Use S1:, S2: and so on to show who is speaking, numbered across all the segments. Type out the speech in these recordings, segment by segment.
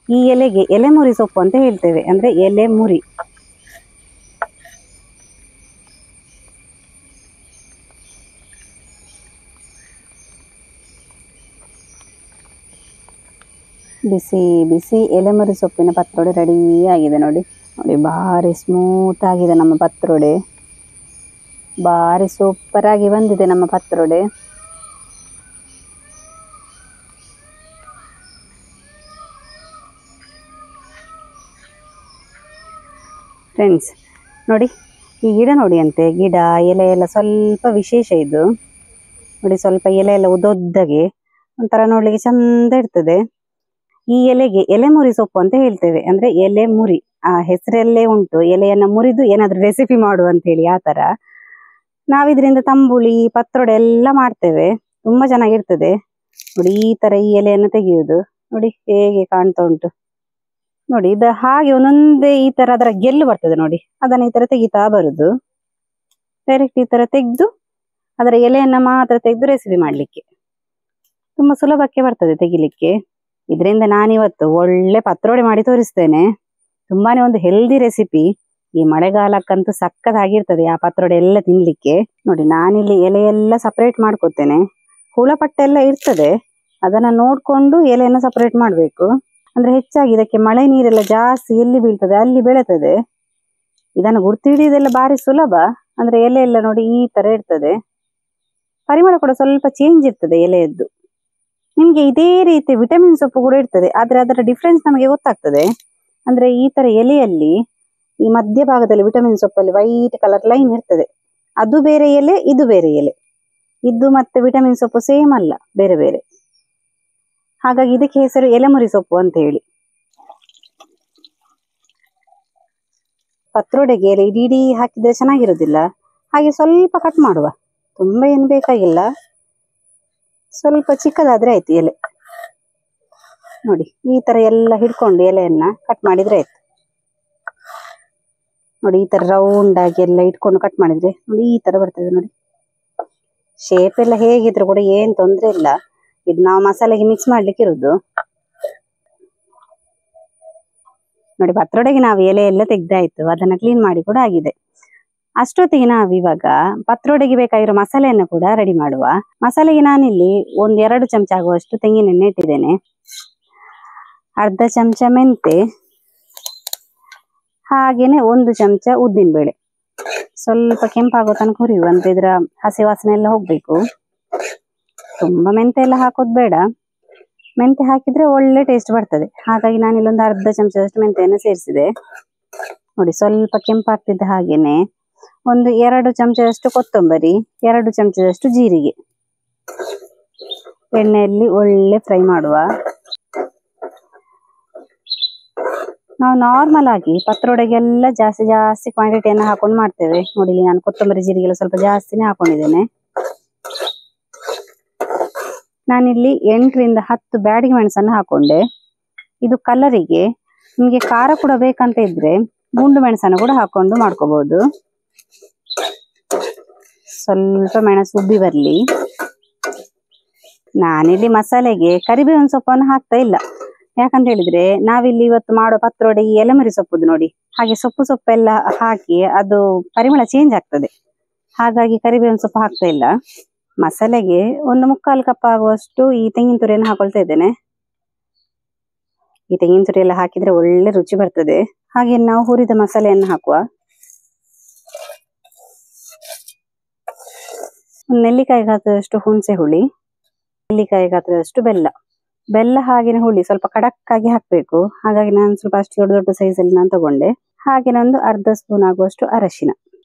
S1: ಈ ಎಲೆಗೆ ಎಲೆ ಮುರಿ ಸೊಪ್ಪು ಅಂತ ಹೇಳ್ತೇವೆ, ಅಂದ್ರೆ ಎಲೆ ಮುರಿ. ಬಿಸಿ ಬಿಸಿ ಎಲೆ ಮುರಿ ಸೊಪ್ಪಿನ ಪತ್ರೊಡೆ ರೆಡಿ ಆಗಿದೆ ನೋಡಿ. ನೋಡಿ ಭಾರಿ ಸ್ಮೂತ್ ಆಗಿದೆ ನಮ್ಮ ಪತ್ರೊಡೆ, ಭಾರಿ ಸೂಪರ್ ಆಗಿ ಬಂದಿದೆ ನಮ್ಮ ಪತ್ರೊಡೆ. ಫ್ರೆಂಡ್ಸ್ ನೋಡಿ ಈ ಗಿಡ ನೋಡಿ ಅಂತೆ, ಗಿಡ ಎಲೆ ಎಲ್ಲ ಸ್ವಲ್ಪ ವಿಶೇಷ ಇದು ನೋಡಿ. ಸ್ವಲ್ಪ ಎಲೆ ಎಲ್ಲ ಉದ್ದೊದ್ದಗೆ ಒಂಥರ ನೋಡ್ಲಿಕ್ಕೆ ಚಂದ ಇರ್ತದೆ. ಈ ಎಲೆಗೆ ಎಲೆ ಮುರಿ ಸೊಪ್ಪು ಅಂತ ಹೇಳ್ತೇವೆ, ಅಂದ್ರೆ ಎಲೆ ಮುರಿ. ಆ ಹೆಸರಲ್ಲೇ ಉಂಟು, ಎಲೆಯನ್ನ ಮುರಿದು ಏನಾದ್ರೂ ರೆಸಿಪಿ ಮಾಡು ಅಂತ ಹೇಳಿ. ಆ ತರ ನಾವಿದ್ರಿಂದ ತಂಬುಳಿ ಪತ್ರೊಡೆ ಎಲ್ಲ ಮಾಡ್ತೇವೆ, ತುಂಬಾ ಚೆನ್ನಾಗಿರ್ತದೆ ನೋಡಿ. ಈ ತರ ಈ ಎಲೆಯನ್ನು ತೆಗೆಯುವುದು ನೋಡಿ ಹೇಗೆ ಕಾಣ್ತಾ ಉಂಟು ನೋಡಿ. ಇದು ಹಾಗೆ ಒಂದೊಂದೇ ಈ ತರ ಅದರ ಗೆಲ್ಲು ಬರ್ತದೆ ನೋಡಿ, ಅದನ್ನ ಈ ತರ ತೆಗಿತಾ ಬರುದು. ಡೈರೆಕ್ಟ್ ಈ ತರ ತೆಗೆದು ಅದರ ಎಲೆಯನ್ನ ಮಾತ್ರ ತೆಗೆದು ರೆಸಿಪಿ ಮಾಡ್ಲಿಕ್ಕೆ ತುಂಬಾ ಸುಲಭಕ್ಕೆ ಬರ್ತದೆ ತೆಗಿಲಿಕ್ಕೆ. ಇದರಿಂದ ನಾನಿವತ್ತು ಒಳ್ಳೆ ಪತ್ರೊಡೆ ಮಾಡಿ ತೋರಿಸ್ತೇನೆ. ತುಂಬಾನೇ ಒಂದು ಹೆಲ್ದಿ ರೆಸಿಪಿ. ಈ ಮಳೆಗಾಲಕ್ಕಂತೂ ಸಕ್ಕತ್ತಾಗಿರ್ತದೆ ಆ ಪತ್ರೊಡೆ ಎಲ್ಲ ತಿನ್ಲಿಕ್ಕೆ. ನೋಡಿ ನಾನಿಲ್ಲಿ ಎಲೆ ಎಲ್ಲ ಸಪರೇಟ್ ಮಾಡ್ಕೊತೇನೆ. ಹುಳಪಟ್ಟೆ ಎಲ್ಲ ಇರ್ತದೆ, ಅದನ್ನ ನೋಡ್ಕೊಂಡು ಎಲೆಯನ್ನ ಸಪರೇಟ್ ಮಾಡ್ಬೇಕು. ಅಂದ್ರೆ ಹೆಚ್ಚಾಗಿ ಇದಕ್ಕೆ ಮಳೆ ನೀರೆಲ್ಲ ಜಾಸ್ತಿ ಎಲ್ಲಿ ಬೀಳ್ತದೆ ಅಲ್ಲಿ ಬೆಳೆತದೆ. ಇದನ್ನು ಗುರ್ತು ಹಿಡಿಯೋದೆಲ್ಲ ಬಾರಿ ಸುಲಭ. ಅಂದ್ರೆ ಎಲೆ ಎಲ್ಲ ನೋಡಿ ಈ ತರ ಇರ್ತದೆ, ಪರಿಮಳ ಕೂಡ ಸ್ವಲ್ಪ ಚೇಂಜ್ ಇರ್ತದೆ ಎಲೆಯದ್ದು. ನಿಮ್ಗೆ ಇದೇ ರೀತಿ ವಿಟಮಿನ್ ಸೊಪ್ಪು ಕೂಡ ಇರ್ತದೆ, ಆದ್ರೆ ಅದರ ಡಿಫ್ರೆನ್ಸ್ ನಮಗೆ ಗೊತ್ತಾಗ್ತದೆ. ಅಂದ್ರೆ ಈ ತರ ಎಲೆಯಲ್ಲಿ ಈ ಮಧ್ಯ ಭಾಗದಲ್ಲಿ ವಿಟಮಿನ್ ಸೊಪ್ಪಲ್ಲಿ ವೈಟ್ ಕಲರ್ ಲೈನ್ ಇರ್ತದೆ, ಅದು ಬೇರೆ ಎಲೆ ಇದು ಬೇರೆ ಎಲೆ. ಇದು ಮತ್ತೆ ವಿಟಮಿನ್ ಸೊಪ್ಪು ಸೇಮ್ ಅಲ್ಲ, ಬೇರೆ ಬೇರೆ. ಹಾಗಾಗಿ ಇದಕ್ಕೆ ಹೆಸರು ಎಲೆಮುರಿ ಸೊಪ್ಪು ಅಂತ ಹೇಳಿ. ಪತ್ರೊಡೆಗೆ ಎಲೆ ಇಡೀ ಹಾಕಿದ್ರೆ ಚೆನ್ನಾಗಿರೋದಿಲ್ಲ, ಹಾಗೆ ಸ್ವಲ್ಪ ಕಟ್ ಮಾಡುವ, ತುಂಬಾ ಏನು ಬೇಕಾಗಿಲ್ಲ. ಸ್ವಲ್ಪ ಚಿಕ್ಕದಾದ್ರೆ ಆಯ್ತು ಎಲೆ. ನೋಡಿ ಈ ತರ ಎಲ್ಲ ಹಿಡ್ಕೊಂಡು ಎಲೆಯನ್ನ ಕಟ್ ಮಾಡಿದ್ರೆ ಆಯ್ತು. ನೋಡಿ ಈ ತರ ರೌಂಡ್ ಆಗಿ ಎಲ್ಲ ಇಟ್ಕೊಂಡು ಕಟ್ ಮಾಡಿದ್ರೆ ನೋಡಿ ಈ ತರ ಬರ್ತದೆ ನೋಡಿ. ಶೇಪ್ ಎಲ್ಲ ಹೇಗಿದ್ರು ಕೂಡ ಏನ್ ತೊಂದ್ರೆ ಇಲ್ಲ. ಇದು ನಾವು ಮಸಾಲೆಗೆ ಮಿಕ್ಸ್ ಮಾಡ್ಲಿಕ್ಕೆ ಇರುದು ನೋಡಿ. ಪತ್ರೊಡೆಗೆ ನಾವು ಎಲೆ ಎಲ್ಲ ತೆಗ್ದಾಯ್ತು, ಅದನ್ನ ಕ್ಲೀನ್ ಮಾಡಿ ಕೂಡ ಆಗಿದೆ. ಅಷ್ಟೊತ್ತಿಗೆ ನಾವು ಇವಾಗ ಪತ್ರೊಡೆಗೆ ಬೇಕಾಗಿರೋ ಮಸಾಲೆಯನ್ನು ಕೂಡ ರೆಡಿ ಮಾಡುವ. ಮಸಾಲೆಗೆ ನಾನಿಲ್ಲಿ 1-2 ಚಮಚ ಆಗುವಷ್ಟು ತೆಂಗಿನೆಣ್ಣೆ ಇಟ್ಟಿದ್ದೇನೆ, ಅರ್ಧ ಚಮಚ ಮೆಂತೆ, ಹಾಗೇನೆ 1 ಚಮಚ ಉದ್ದಿನ ಬೇಳೆ. ಸ್ವಲ್ಪ ಕೆಂಪಾಗೋ ತನಕ ಹುರಿಯುವ, ಅಂದ್ರೆ ಇದರ ಹಸಿ ವಾಸನೆ ಎಲ್ಲ ಹೋಗ್ಬೇಕು. ತುಂಬಾ ಮೆಂತೆ ಎಲ್ಲ ಹಾಕೋದು ಬೇಡ, ಮೆಂತೆ ಹಾಕಿದ್ರೆ ಒಳ್ಳೆ ಟೇಸ್ಟ್ ಬರ್ತದೆ. ಹಾಗಾಗಿ ನಾನಿಲ್ಲಿ ಒಂದು ಅರ್ಧ ಚಮಚದಷ್ಟು ಮೆಂತೆಯನ್ನು ಸೇರಿಸಿದೆ ನೋಡಿ. ಸ್ವಲ್ಪ ಕೆಂಪಾಗ್ತಿದ್ದ ಹಾಗೇನೆ 1-2 ಚಮಚದಷ್ಟು ಕೊತ್ತಂಬರಿ, 2 ಚಮಚದಷ್ಟು ಜೀರಿಗೆ ಎಣ್ಣೆಯಲ್ಲಿ ಒಳ್ಳೆ ಫ್ರೈ ಮಾಡುವ. ನಾವು ನಾರ್ಮಲ್ ಆಗಿ ಪತ್ರೊಡೆಗೆಲ್ಲ ಜಾಸ್ತಿ ಕ್ವಾಂಟಿಟಿಯನ್ನು ಹಾಕೊಂಡು ಮಾಡ್ತೇವೆ ನೋಡಿ. ನಾನು ಕೊತ್ತಂಬರಿ ಜೀರಿಗೆ ಎಲ್ಲ ಸ್ವಲ್ಪ ಜಾಸ್ತಿನೇ ಹಾಕೊಂಡಿದ್ದೇನೆ. ನಾನಿಲ್ಲಿ 8-10 ಬ್ಯಾಡಿಗೆ ಮೆಣಸನ್ನು ಹಾಕೊಂಡೆ. ಇದು ಕಲರಿಗೆ. ನಿಮಗೆ ಖಾರ ಕೂಡ ಬೇಕಂತ ಇದ್ರೆ ಗುಂಡು ಮೆಣಸನ್ನು ಕೂಡ ಹಾಕೊಂಡು ಮಾಡ್ಕೋಬಹುದು. ಸ್ವಲ್ಪ ಮೆಣಸು ಉಬ್ಬಿ ಬರ್ಲಿ. ನಾನಿಲ್ಲಿ ಮಸಾಲೆಗೆ ಕರಿಬೇವಿನ ಸೊಪ್ಪನ್ನು ಹಾಕ್ತಾ ಇಲ್ಲ, ಯಾಕಂತ ಹೇಳಿದ್ರೆ ನಾವಿಲ್ಲಿ ಇವತ್ತು ಮಾಡೋ ಪತ್ರೊಡೆ ಈ ಎಲೆಮರಿ ಸೊಪ್ಪುದು ನೋಡಿ. ಹಾಗೆ ಸೊಪ್ಪೆಲ್ಲ ಹಾಕಿ ಅದು ಪರಿಮಳ ಚೇಂಜ್ ಆಗ್ತದೆ, ಹಾಗಾಗಿ ಕರಿಬೇವಿನ ಸೊಪ್ಪು ಹಾಕ್ತಾ ಇಲ್ಲ. ಮಸಾಲೆಗೆ 1/4 ಕಪ್ ಆಗುವಷ್ಟು ಈ ತೆಂಗಿನ ತುರಿಯನ್ನು ಹಾಕೊಳ್ತಾ ಇದ್ದೇನೆ. ಈ ತೆಂಗಿನ ತುರಿ ಎಲ್ಲ ಹಾಕಿದ್ರೆ ಒಳ್ಳೆ ರುಚಿ ಬರ್ತದೆ. ಹಾಗೆ ನಾವು ಹುರಿದ ಮಸಾಲೆಯನ್ನು ಹಾಕುವ. ಒಂದು ನೆಲ್ಲಿಕಾಯಿ ಗಾತ್ರದಷ್ಟು ಹುಣಸೆ ಹುಳಿ, ನೆಲ್ಲಿಕಾಯಿ ಗಾತ್ರದಷ್ಟು ಬೆಲ್ಲ ಹಾಗೇನೆ ಹುಳಿ ಸ್ವಲ್ಪ ಖಡಕ್ ಆಗಿ ಹಾಕ್ಬೇಕು. ಹಾಗಾಗಿ ನಾನು ಸ್ವಲ್ಪ ಅಷ್ಟು ದೊಡ್ಡ ಸೈಜಲ್ಲಿ ನಾನು ತಗೊಂಡೆ. ಹಾಗೇನೆ ಒಂದು ಅರ್ಧ ಸ್ಪೂನ್ ಆಗುವಷ್ಟು ಅರಶಿನ,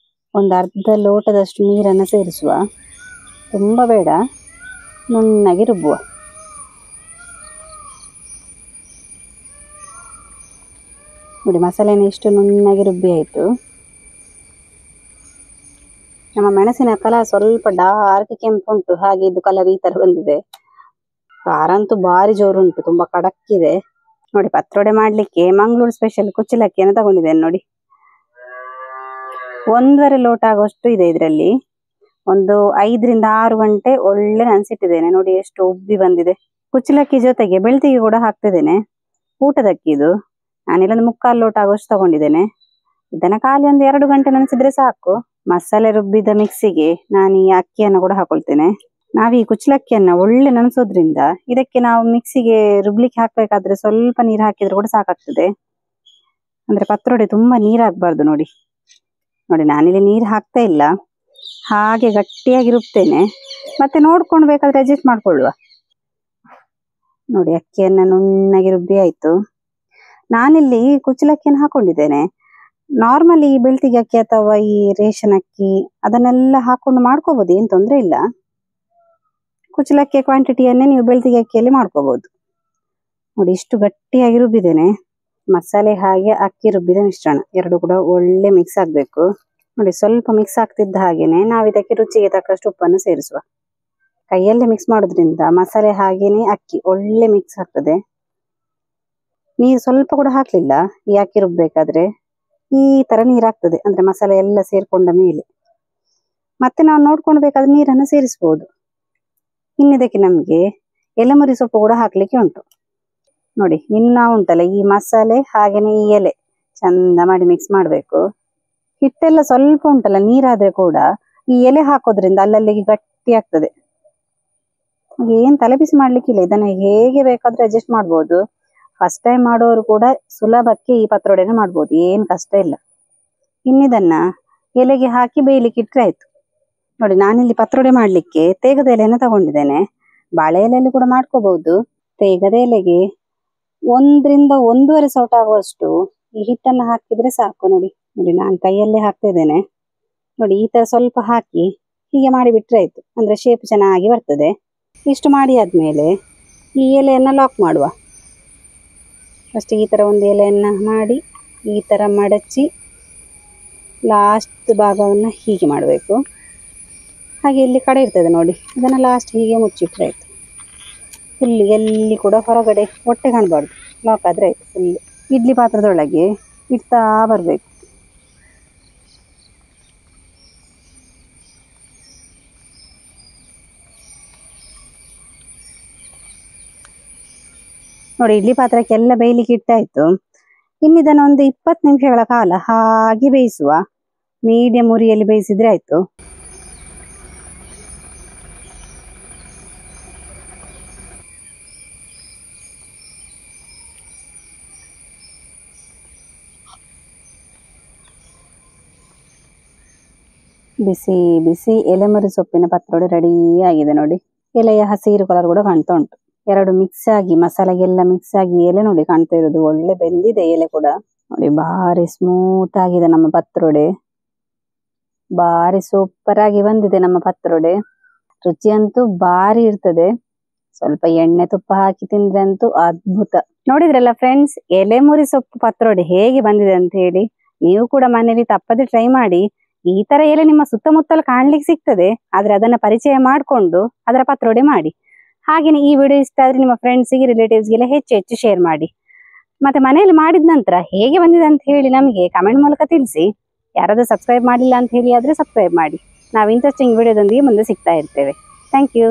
S1: ಒಂದು ಅರ್ಧ ಲೋಟದಷ್ಟು ನೀರನ್ನು ಸೇರಿಸುವ. ತುಂಬ ಬೇಡ, ನುಣ್ಣಗೆ ರುಬ್ಬುವ. ನೋಡಿ ಮಸಾಲೆನ ಎಷ್ಟು ನುಣ್ಣಗೆ ರುಬ್ಬಿ ಆಯಿತು. ನಮ್ಮ ಮೆಣಸಿನ ಕಲರ್ ಸ್ವಲ್ಪ ಡಾರ್ಕ್ ಕೆಂಪು ಉಂಟು, ಹಾಗೆ ಇದು ಕಲರ್ ಈ ತರ ಬಂದಿದೆ. ಖಾರ ಅಂತೂ ಭಾರಿ ಜೋರುಂಟು, ತುಂಬಾ ಖಡಕ್ ಇದೆ ನೋಡಿ. ಪತ್ರೊಡೆ ಮಾಡ್ಲಿಕ್ಕೆ ಮಂಗಳೂರು ಸ್ಪೆಷಲ್ ಕುಚ್ಚಲಕ್ಕಿಯನ್ನು ತಗೊಂಡಿದ್ದೇನೆ ನೋಡಿ. 1.5 ಲೋಟ ಆಗುವಷ್ಟು ಇದೆ. ಇದರಲ್ಲಿ ಒಂದು 5-6 ಗಂಟೆ ಒಳ್ಳೆ ನೆನೆಸಿಟ್ಟಿದ್ದೇನೆ ನೋಡಿ. ಎಷ್ಟು ಉಬ್ಬಿ ಬಂದಿದೆ. ಕುಚ್ಚಲಕ್ಕಿ ಜೊತೆಗೆ ಬೆಳ್ತಿಗೆ ಕೂಡ ಹಾಕ್ತಿದ್ದೇನೆ. ಊಟದ ಅಕ್ಕಿ ಇದು. ನಾನಿಲ್ಲೊಂದು 3/4 ಲೋಟ ಆಗುವಷ್ಟು ತಗೊಂಡಿದ್ದೇನೆ. ಇದನ್ನ ಖಾಲಿ ಒಂದು 2 ಗಂಟೆ ನೆನೆಸಿದ್ರೆ ಸಾಕು. ಮಸಾಲೆ ರುಬ್ಬಿದ ಮಿಕ್ಸಿಗೆ ನಾನು ಈ ಅಕ್ಕಿಯನ್ನು ಕೂಡ ಹಾಕೊಳ್ತೇನೆ. ನಾವು ಈ ಕುಚ್ಚಲಕ್ಕಿಯನ್ನ ಒಳ್ಳೆ ನೆನೆಸೋದ್ರಿಂದ ಇದಕ್ಕೆ ನಾವು ಮಿಕ್ಸಿಗೆ ರುಬ್ಲಿಕ್ಕೆ ಹಾಕ್ಬೇಕಾದ್ರೆ ಸ್ವಲ್ಪ ನೀರು ಹಾಕಿದ್ರೆ ಕೂಡ ಸಾಕಾಗ್ತದೆ. ಅಂದ್ರೆ ಪತ್ರೊಡೆ ತುಂಬಾ ನೀರಾಗಬಾರ್ದು. ನೋಡಿ ನಾನಿಲ್ಲಿ ನೀರು ಹಾಕ್ತಾ ಇಲ್ಲ, ಹಾಗೆ ಗಟ್ಟಿಯಾಗಿ ರುಬ್ತೇನೆ. ಮತ್ತೆ ನೋಡ್ಕೊಂಡು ಬೇಕಾದ್ರೆ ಅಡ್ಜಸ್ಟ್ ಮಾಡ್ಕೊಳ್ಳುವ. ನೋಡಿ ಅಕ್ಕಿಯನ್ನ ನುಣ್ಣಗೆ ರುಬ್ಬಿ ಆಯ್ತು. ನಾನಿಲ್ಲಿ ಕುಚ್ಚಲಕ್ಕಿಯನ್ನು ಹಾಕೊಂಡಿದ್ದೇನೆ. ನಾರ್ಮಲಿ ಬೆಳ್ತಿಗೆ ಅಕ್ಕಿ ಅಥವಾ ಈ ರೇಷನ್ ಅಕ್ಕಿ ಅದನ್ನೆಲ್ಲ ಹಾಕೊಂಡು ಮಾಡ್ಕೋಬಹುದು, ಏನ್ ತೊಂದ್ರೆ ಇಲ್ಲ. ಕುಚ್ಚಲಕ್ಕಿಯ ಕ್ವಾಂಟಿಟಿಯನ್ನೇ ನೀವು ಬೆಳ್ತಿಗೆ ಅಕ್ಕಿಯಲ್ಲಿ ಮಾಡ್ಕೋಬಹುದು. ನೋಡಿ ಇಷ್ಟು ಗಟ್ಟಿಯಾಗಿ ರುಬ್ಬಿದ್ದೇನೆ. ಮಸಾಲೆ ಹಾಗೆ ಅಕ್ಕಿ ರುಬ್ಬಿದ ಮಿಶ್ರಣ ಎರಡು ಕೂಡ ಒಳ್ಳೆ ಮಿಕ್ಸ್ ಆಗ್ಬೇಕು. ನೋಡಿ ಸ್ವಲ್ಪ ಮಿಕ್ಸ್ ಆಗ್ತಿದ್ದ ಹಾಗೇನೆ ನಾವು ಇದಕ್ಕೆ ರುಚಿಗೆ ತಕ್ಕಷ್ಟು ಉಪ್ಪನ್ನು ಸೇರಿಸುವ. ಕೈಯಲ್ಲೇ ಮಿಕ್ಸ್ ಮಾಡೋದ್ರಿಂದ ಮಸಾಲೆ ಹಾಗೇನೆ ಅಕ್ಕಿ ಒಳ್ಳೆ ಮಿಕ್ಸ್ ಆಗ್ತದೆ. ನೀರು ಸ್ವಲ್ಪ ಕೂಡ ಹಾಕ್ಲಿಲ್ಲ ಈ ಅಕ್ಕಿ ರುಬ್ಬೇಕಾದ್ರೆ. ಈ ತರ ನೀರಾಗ್ತದೆ, ಅಂದ್ರೆ ಮಸಾಲೆ ಎಲ್ಲ ಸೇರ್ಕೊಂಡ ಮೇಲೆ. ಮತ್ತೆ ನಾವು ನೋಡ್ಕೊಂಡು ಬೇಕಾದ್ರೆ ನೀರನ್ನು ಸೇರಿಸಬಹುದು. ಇನ್ನಿದಕ್ಕೆ ನಮ್ಗೆ ಎಲೆಮುರಿ ಸೊಪ್ಪು ಕೂಡ ಹಾಕ್ಲಿಕ್ಕೆ ಉಂಟು. ನೋಡಿ ಇನ್ನ ಉಂಟಲ್ಲ ಈ ಮಸಾಲೆ ಹಾಗೇನೆ ಈ ಎಲೆ ಚಂದ ಮಾಡಿ ಮಿಕ್ಸ್ ಮಾಡ್ಬೇಕು. ಹಿಟ್ಟೆಲ್ಲ ಸ್ವಲ್ಪ ಉಂಟಲ್ಲ ನೀರಾದ್ರೆ ಕೂಡ ಈ ಎಲೆ ಹಾಕೋದ್ರಿಂದ ಅಲ್ಲಲ್ಲಿಗೆ ಗಟ್ಟಿ ಆಗ್ತದೆ. ಏನ್ ತಲೆ ಬಿಸಿ ಮಾಡ್ಲಿಕ್ಕಿಲ್ಲ, ಇದನ್ನ ಹೇಗೆ ಬೇಕಾದ್ರೆ ಅಡ್ಜಸ್ಟ್ ಮಾಡ್ಬೋದು. ಫಸ್ಟ್ ಟೈಮ್ ಮಾಡೋರು ಕೂಡ ಸುಲಭಕ್ಕೆ ಈ ಪತ್ರೊಡೆನ ಮಾಡ್ಬೋದು, ಏನ್ ಕಷ್ಟ ಇಲ್ಲ. ಇನ್ನಿದನ್ನ ಎಲೆಗೆ ಹಾಕಿ ಬೇಯಲಿಕ್ಕೆ ಇಟ್ರೆ ಆಯ್ತು. ನೋಡಿ ನಾನಿಲ್ಲಿ ಪತ್ರೊಡೆ ಮಾಡ್ಲಿಕ್ಕೆ ತೇಗದ ಎಲೆಯನ್ನು ತಗೊಂಡಿದ್ದೇನೆ. ಬಾಳೆ ಎಲೆಯಲ್ಲಿ ಕೂಡ ಮಾಡ್ಕೋಬಹುದು. ತೇಗದ ಎಲೆಗೆ 1 ರಿಂದ 1.5 ಸೌಟ ಆಗುವಷ್ಟು ಈ ಹಿಟ್ಟನ್ನು ಹಾಕಿದ್ರೆ ಸಾಕು. ನೋಡಿ ನಾನು ಕೈಯಲ್ಲೇ ಹಾಕ್ತಾ ಇದ್ದೇನೆ. ನೋಡಿ ಈ ತರ ಸ್ವಲ್ಪ ಹಾಕಿ ಹೀಗೆ ಮಾಡಿ ಬಿಟ್ರೆ ಆಯ್ತು, ಅಂದ್ರೆ ಶೇಪ್ ಚೆನ್ನಾಗಿ ಬರ್ತದೆ. ಇಷ್ಟು ಮಾಡಿ ಆದ್ಮೇಲೆ ಈ ಎಲೆಯನ್ನ ಲಾಕ್ ಮಾಡುವ. ಫಸ್ಟ್ ಈ ತರ ಒಂದು ಎಲೆಯನ್ನ ಮಾಡಿ ಈ ತರ ಮಡಚಿ ಲಾಸ್ಟ್ ಭಾಗವನ್ನ ಹೀಗೆ ಮಾಡಬೇಕು. ಹಾಗೆ ಇಲ್ಲಿ ಕಡೆ ಇರ್ತದೆ ನೋಡಿ, ಇದನ್ನ ಲಾಸ್ಟ್ ಹೀಗೆ ಮುಚ್ಚಿಟ್ರೆ ಆಯ್ತು. ಫುಲ್ ಎಲ್ಲಿ ಕೂಡ ಹೊರಗಡೆ ಹೊಟ್ಟೆ ಕಾಣಬಾರ್ದು, ಲಾಕ್ ಆದ್ರೆ ಆಯ್ತು. ಫುಲ್ ಇಡ್ಲಿ ಪಾತ್ರದೊಳಗೆ ಇಡ್ತಾ ಬರ್ಬೇಕು. ನೋಡಿ ಇಡ್ಲಿ ಪಾತ್ರಕ್ಕೆಲ್ಲ ಬೇಯಲಿಕ್ಕೆ ಇಟ್ಟಾಯ್ತು. ಇನ್ನಿದನ್ನ ಒಂದು 20 ನಿಮಿಷಗಳ ಕಾಲ ಹಾಗೆ ಬೇಯಿಸುವ. ಮೀಡಿಯಂ ಉರಿಯಲ್ಲಿ ಬೇಯಿಸಿದ್ರೆ ಆಯ್ತು. ಬಿಸಿ ಬಿಸಿ ಎಲೆಮುರಿ ಸೊಪ್ಪಿನ ಪತ್ರೊಡೆ ರೆಡಿ ಆಗಿದೆ. ನೋಡಿ ಎಲೆಯ ಹಸಿರು ಕಲರ್ ಕೂಡ ಕಾಣ್ತಾ ಉಂಟು. ಎರಡು ಮಿಕ್ಸ್ ಆಗಿ ಮಸಾಲೆಗೆಲ್ಲ ಮಿಕ್ಸ್ ಆಗಿ ಎಲೆ ನೋಡಿ ಕಾಣ್ತಾ ಇರೋದು, ಒಳ್ಳೆ ಬೆಂದಿದೆ ಎಲೆ ಕೂಡ. ನೋಡಿ ಭಾರಿ ಸ್ಮೂತ್ ಆಗಿದೆ ನಮ್ಮ ಪತ್ರೊಡೆ, ಭಾರಿ ಸೂಪರ್ ಆಗಿ ಬಂದಿದೆ ನಮ್ಮ ಪತ್ರೊಡೆ. ರುಚಿ ಅಂತೂ ಭಾರಿ ಇರ್ತದೆ. ಸ್ವಲ್ಪ ಎಣ್ಣೆ ತುಪ್ಪ ಹಾಕಿ ತಿಂದ್ರೆ ಅಂತೂ ಅದ್ಭುತ. ನೋಡಿದ್ರಲ್ಲ ಫ್ರೆಂಡ್ಸ್, ಎಲೆಮುರಿ ಸೊಪ್ಪು ಪತ್ರೊಡೆ ಹೇಗೆ ಬಂದಿದೆ ಅಂತ ಹೇಳಿ. ನೀವು ಕೂಡ ಮನೇಲಿ ತಪ್ಪದೆ ಟ್ರೈ ಮಾಡಿ. ಈ ತರ ಎಲೆ ನಿಮ್ಮ ಸುತ್ತಮುತ್ತಲು ಕಾಣ್ಲಿಕ್ಕೆ ಸಿಗ್ತದೆ, ಆದ್ರೆ ಅದನ್ನ ಪರಿಚಯ ಮಾಡ್ಕೊಂಡು ಅದರ ಪತ್ರೊಡೆ ಮಾಡಿ. ಹಾಗೇನೆ ಈ ವಿಡಿಯೋ ಇಷ್ಟ ಆದ್ರೆ ನಿಮ್ಮ ಫ್ರೆಂಡ್ಸ್ಗೆ ರಿಲೇಟಿವ್ಸ್ಗೆಲ್ಲ ಹೆಚ್ಚು ಶೇರ್ ಮಾಡಿ. ಮತ್ತೆ ಮನೆಯಲ್ಲಿ ಮಾಡಿದ ನಂತರ ಹೇಗೆ ಬಂದಿದೆ ಅಂತ ಹೇಳಿ ನಮಗೆ ಕಮೆಂಟ್ ಮೂಲಕ ತಿಳಿಸಿ. ಯಾರಾದ್ರೂ ಸಬ್ಸ್ಕ್ರೈಬ್ ಮಾಡಿಲ್ಲ ಅಂತ ಹೇಳಿ ಆದ್ರೆ ಸಬ್ಸ್ಕ್ರೈಬ್ ಮಾಡಿ. ನಾವು ಇಂಟ್ರೆಸ್ಟಿಂಗ್ ವಿಡಿಯೋದೊಂದಿಗೆ ಮುಂದೆ ಸಿಗ್ತಾ ಇರ್ತೇವೆ. Thank you.